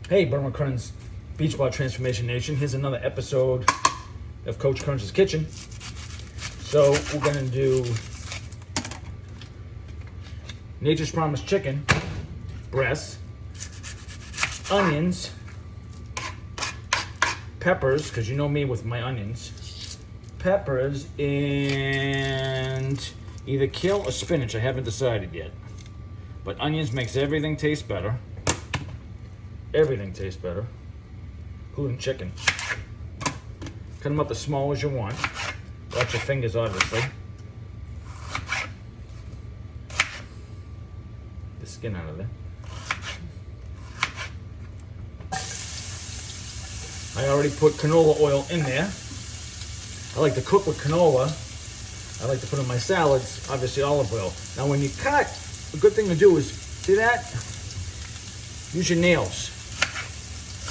Hey, Burma Crun's Beach Bar Transformation Nation. Here's another episode of Coach Crunch's Kitchen. So we're gonna do Nature's Promise chicken, breasts, onions, peppers, because you know me with my onions, peppers, and either kale or spinach. I haven't decided yet. But onions makes everything taste better. Everything tastes better, including chicken. Cut them up as small as you want. Watch your fingers, obviously. The skin out of there. I already put canola oil in there. I like to cook with canola. I like to put in my salads, obviously olive oil. Now when you cut, a good thing to do is, see that? Use your nails.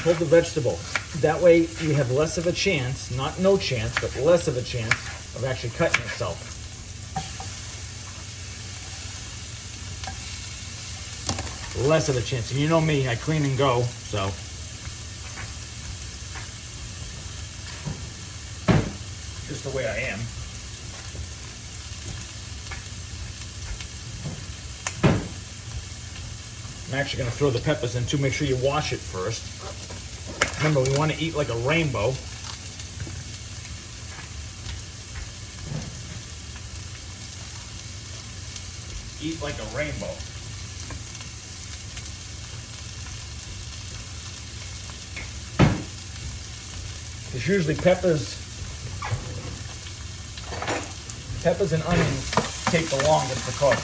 Hold the vegetable. That way you have less of a chance, not no chance, but less of a chance of actually cutting itself. Less of a chance. And you know me, I clean and go, so. Just the way I am. I'm actually going to throw the peppers in too. Make sure you wash it first. Remember, we want to eat like a rainbow. Eat like a rainbow. Because usually peppers and onions take the longest to cook.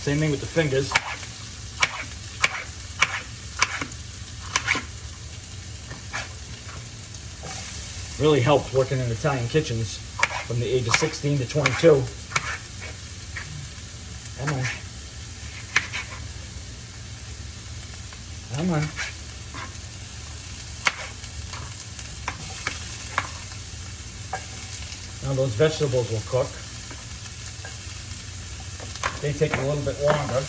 Same thing with the fingers. Really helped working in Italian kitchens from the age of 16 to 22. Come on. Come on. Now those vegetables will cook. They take a little bit longer.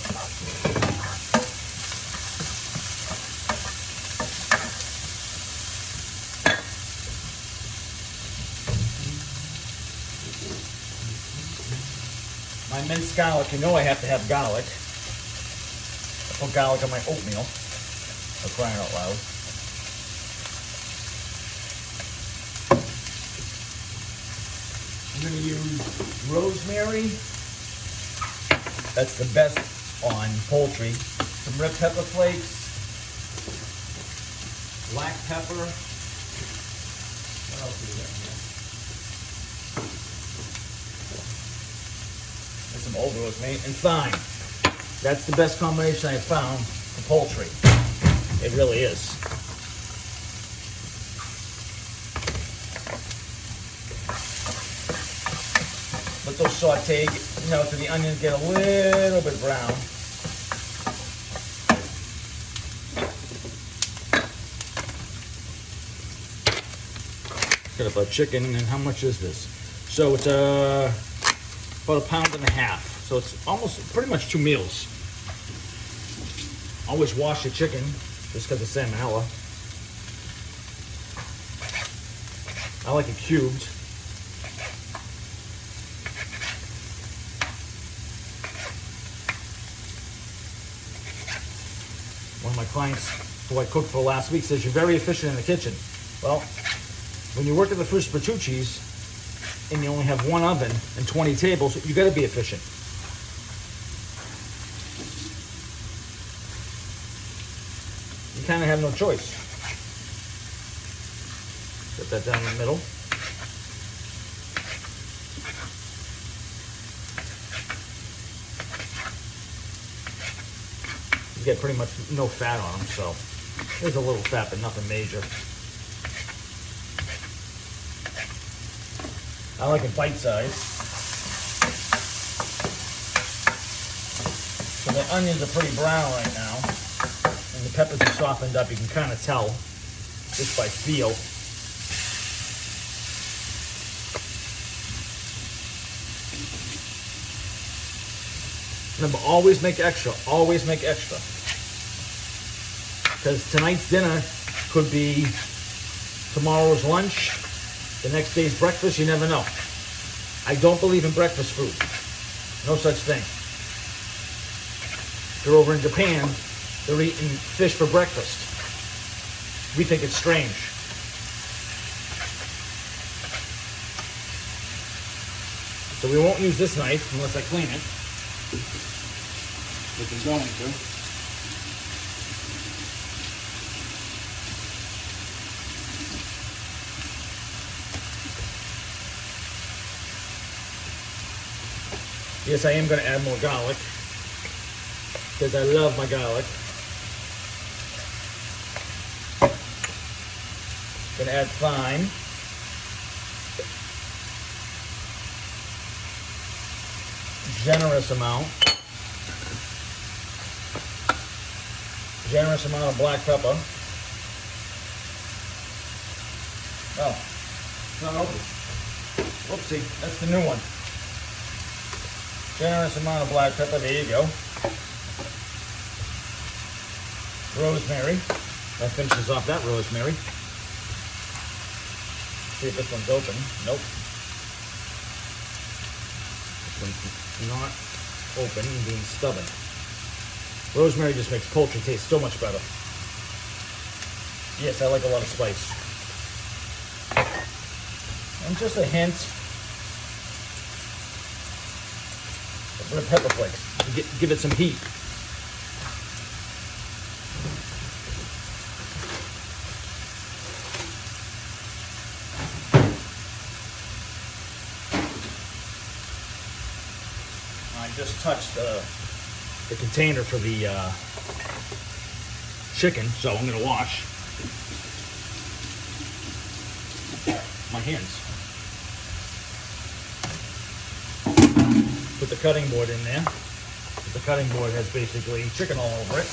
My minced garlic, you know I have to have garlic. I put garlic on my oatmeal. I'm crying out loud. I'm going to use rosemary. That's the best on poultry. Some red pepper flakes, black pepper. What else is there? There's some old rosemary and thyme. That's the best combination I've found for poultry. It really is. Let those saute, so the onions get a little bit brown. Got about chicken, and how much is this? So it's about 1.5 pounds. So it's almost pretty much 2 meals. Always wash your chicken just because of salmonella. I like it cubed. One of my clients who I cooked for last week says, you're very efficient in the kitchen. Well, when you work at the First Bertucci's and you only have one oven and 20 tables, you got to be efficient. You kind of have no choice. Put that down in the middle. Get pretty much no fat on them, so there's a little fat, but nothing major. I like it bite-sized. So the onions are pretty brown right now, and the peppers are softened up. You can kind of tell just by feel. Remember, always make extra. Always make extra. Because tonight's dinner could be tomorrow's lunch, the next day's breakfast. You never know. I don't believe in breakfast food. No such thing. They're over in Japan. They're eating fish for breakfast. We think it's strange. So we won't use this knife unless I clean it. Which I'm going to. Yes, I am going to add more garlic because I love my garlic. Going to add thyme. Generous amount. Generous amount of black pepper. Oh, it's not open. Whoopsie, that's the new one. Generous amount of black pepper, there you go. Rosemary. That finishes off that rosemary. See if this one's open. Nope. This one's not open and being stubborn. Rosemary just makes poultry taste so much better. Yes, I like a lot of spice. And just a hint of red pepper flakes to give it some heat. I just touched the container for the chicken, so I'm going to wash my hands. Put the cutting board in there. The cutting board has basically chicken all over it.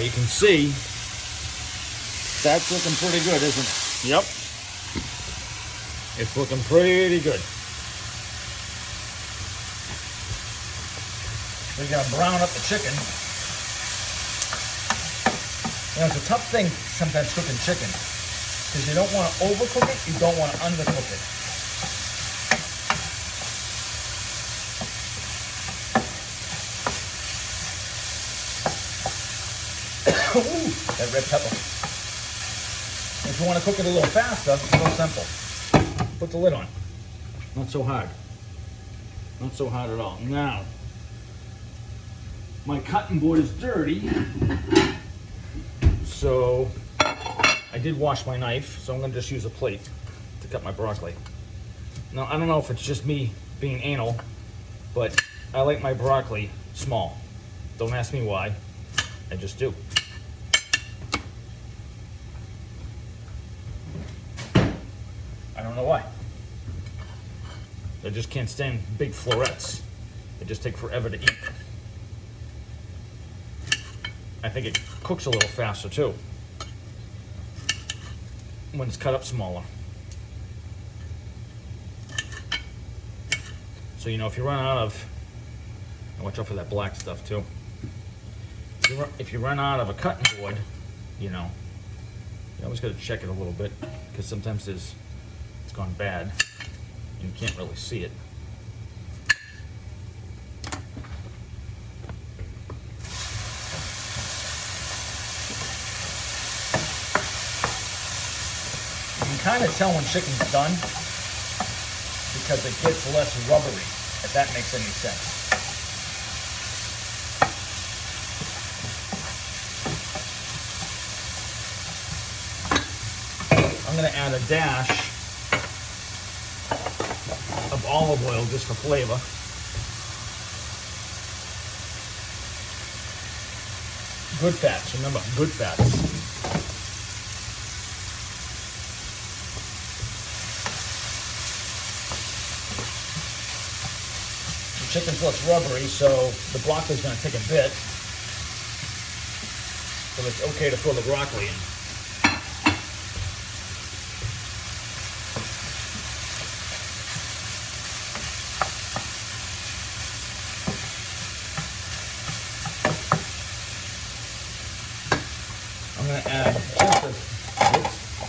You can see that's looking pretty good, isn't it? Yep. It's looking pretty good. We're going to brown up the chicken. You know, it's a tough thing sometimes cooking chicken because you don't want to overcook it, you don't want to undercook it. Ooh, that red pepper. If you want to cook it a little faster, it's real simple. Put the lid on. Not so hard. Not so hard at all. Now, my cutting board is dirty, so I did wash my knife, so I'm going to just use a plate to cut my broccoli. Now, I don't know if it's just me being anal, but I like my broccoli small. Don't ask me why. I just do. I don't know why. I just can't stand big florets. They just take forever to eat. I think it cooks a little faster too when it's cut up smaller. So, you know, if you run out of, watch out for that black stuff too. If you run out of a cutting board, you know, you always got to check it a little bit because sometimes it's gone bad and you can't really see it. You can kind of tell when chicken's done because it gets less rubbery, if that makes any sense. I'm going to add a dash of olive oil just for flavor. Good fats, remember, good fats. chicken's looks rubbery, so the broccoli's going to take a bit. So it's okay to throw the broccoli in.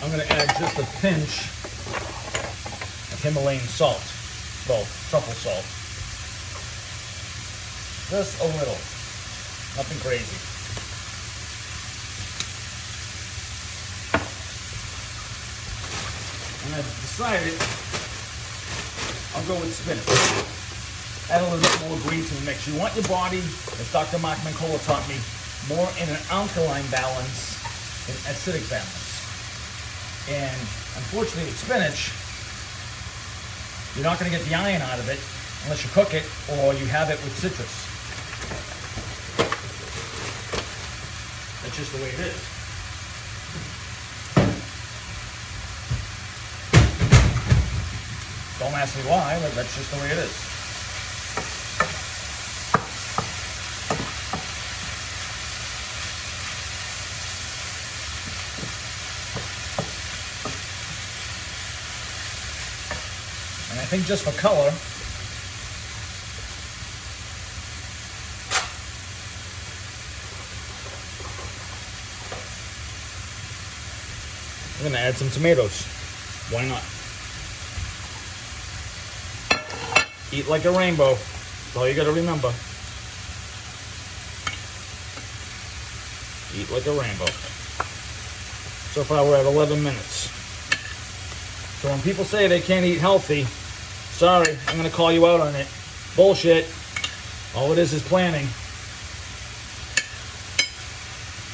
I'm going to add just a pinch of Himalayan salt, well, truffle salt. Just a little, nothing crazy. And I've decided I'll go with spinach. Add a little bit more green to the mix. You want your body, as Dr. Mark Mancola taught me, more in an alkaline balance than acidic balance. And unfortunately with spinach, you're not going to get the iron out of it unless you cook it or you have it with citrus. That's just the way it is. Don't ask me why, but that's just the way it is. And I think just for color, I'm going to add some tomatoes. Why not? Eat like a rainbow. That's all you got to remember. Eat like a rainbow. So far we're at 11 minutes. So when people say they can't eat healthy, sorry, I'm going to call you out on it. Bullshit. All it is planning.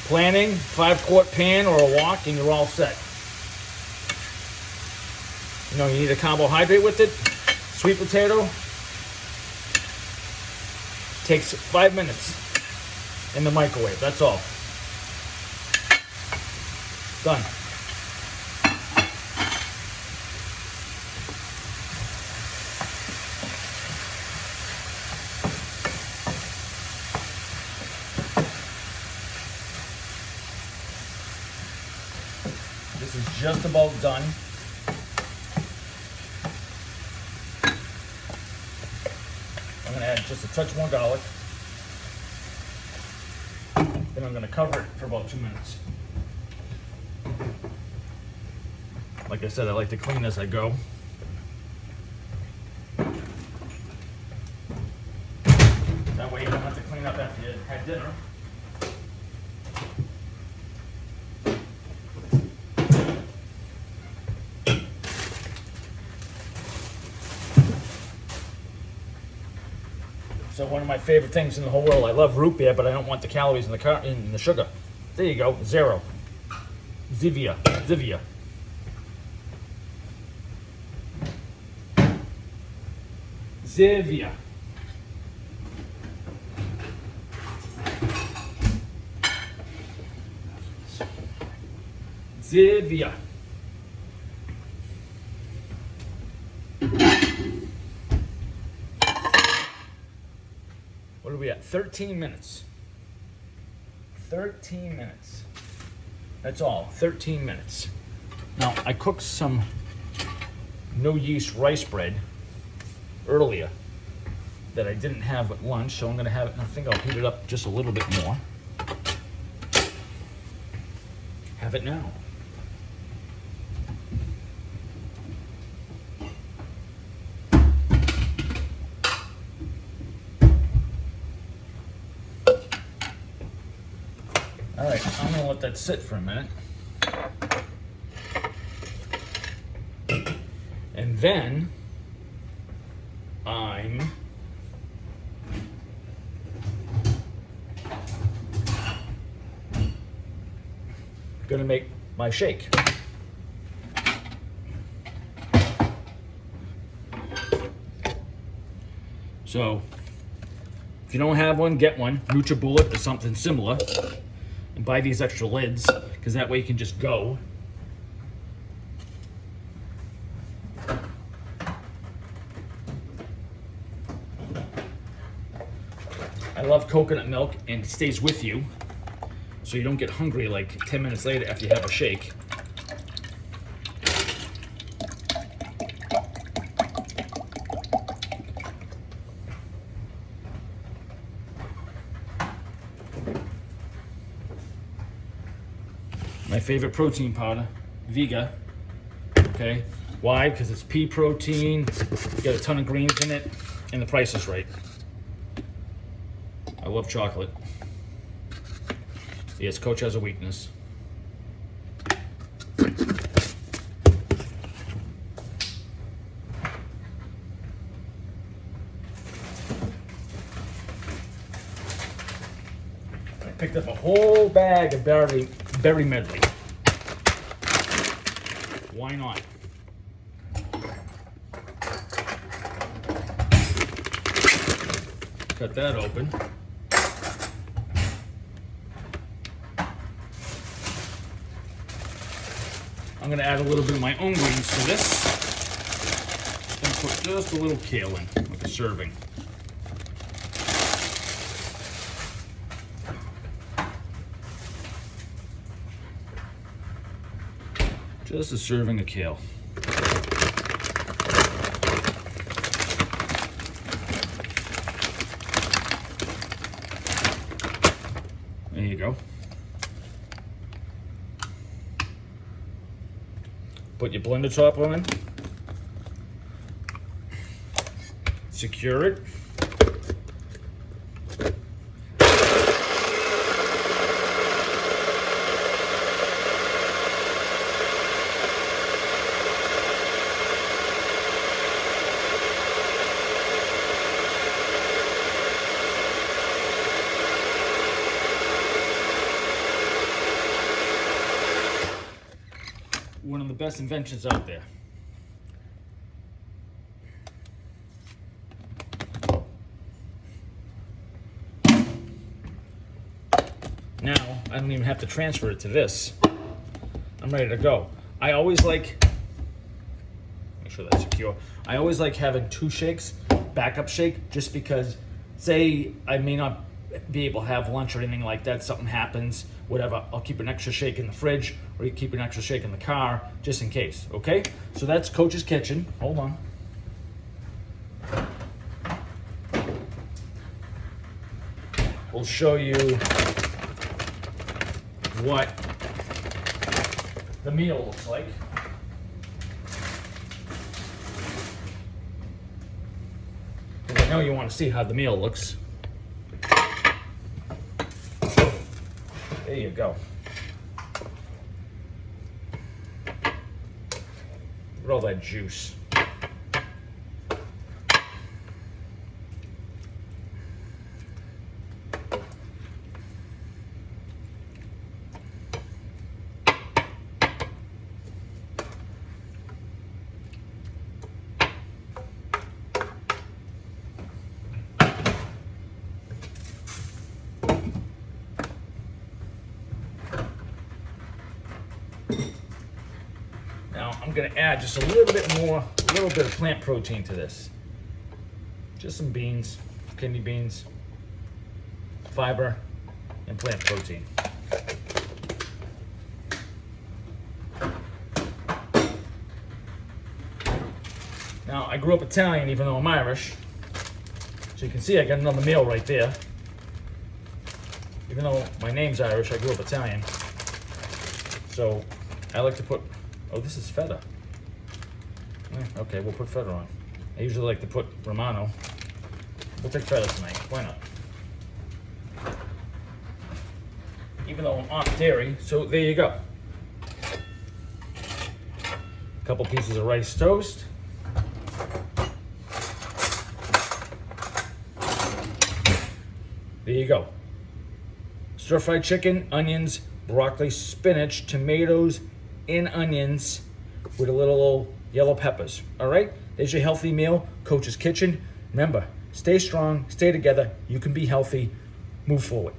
Planning, 5-quart pan or a wok, and you're all set. You know, you need a carbohydrate with it. Sweet potato. Takes 5 minutes in the microwave. That's all. Done. This is just about done. I'm going to add just a touch more garlic. Then I'm going to cover it for about 2 minutes. Like I said, I like to clean as I go. That way you don't have to clean up after you had dinner. So one of my favorite things in the whole world, I love root beer, but I don't want the calories in the sugar. There you go, 0. Zevia. Zevia. Zevia. What are we at? 13 minutes. 13 minutes. That's all. 13 minutes. Now, I cooked some no yeast rice bread earlier that I didn't have at lunch, so I'm going to have it, and I think I'll heat it up just a little bit more. Have it now. All right, I'm going to let that sit for a minute. And then I'm going to make my shake. So, if you don't have one, get one. NutriBullet or something similar. And buy these extra lids, because that way you can just go. I love coconut milk, and it stays with you, so you don't get hungry like 10 minutes later after you have a shake. My favorite protein powder, Vega. Okay, why? Because it's pea protein, you got a ton of greens in it, and the price is right. I love chocolate. Yes, Coach has a weakness. I picked up a whole bag of berry medley. Why not? Cut that open. I'm gonna add a little bit of my own greens to this. And put just a little kale in, like a serving. Just a serving of kale. There you go. Put your blender top on. Secure it. One of the best inventions out there. Now, I don't even have to transfer it to this. I'm ready to go. I always like, make sure that's secure. I always like having two shakes, backup shake, just because, say I may not be able to have lunch or anything like that, something happens, whatever, I'll keep an extra shake in the fridge, or you keep an extra shake in the car, just in case, okay? So that's Coach's Kitchen. Hold on. We'll show you what the meal looks like. Because I know you want to see how the meal looks. There you go. Look at all that juice. Now I'm gonna add just a little bit of plant protein to this. Just some beans, kidney beans, fiber, and plant protein. Now I grew up Italian even though I'm Irish. So you can see I got another meal right there. Even though my name's Irish, I grew up Italian. So I like to put, oh, this is feta. Okay, we'll put feta on. I usually like to put Romano. We'll take feta tonight, why not? Even though I'm off dairy, so there you go. A couple pieces of rice toast. There you go. Stir-fried chicken, onions, broccoli, spinach, tomatoes, and onions with a little yellow peppers. All right, there's your healthy meal, Coach's Kitchen. Remember, stay strong, stay together. You can be healthy, move forward.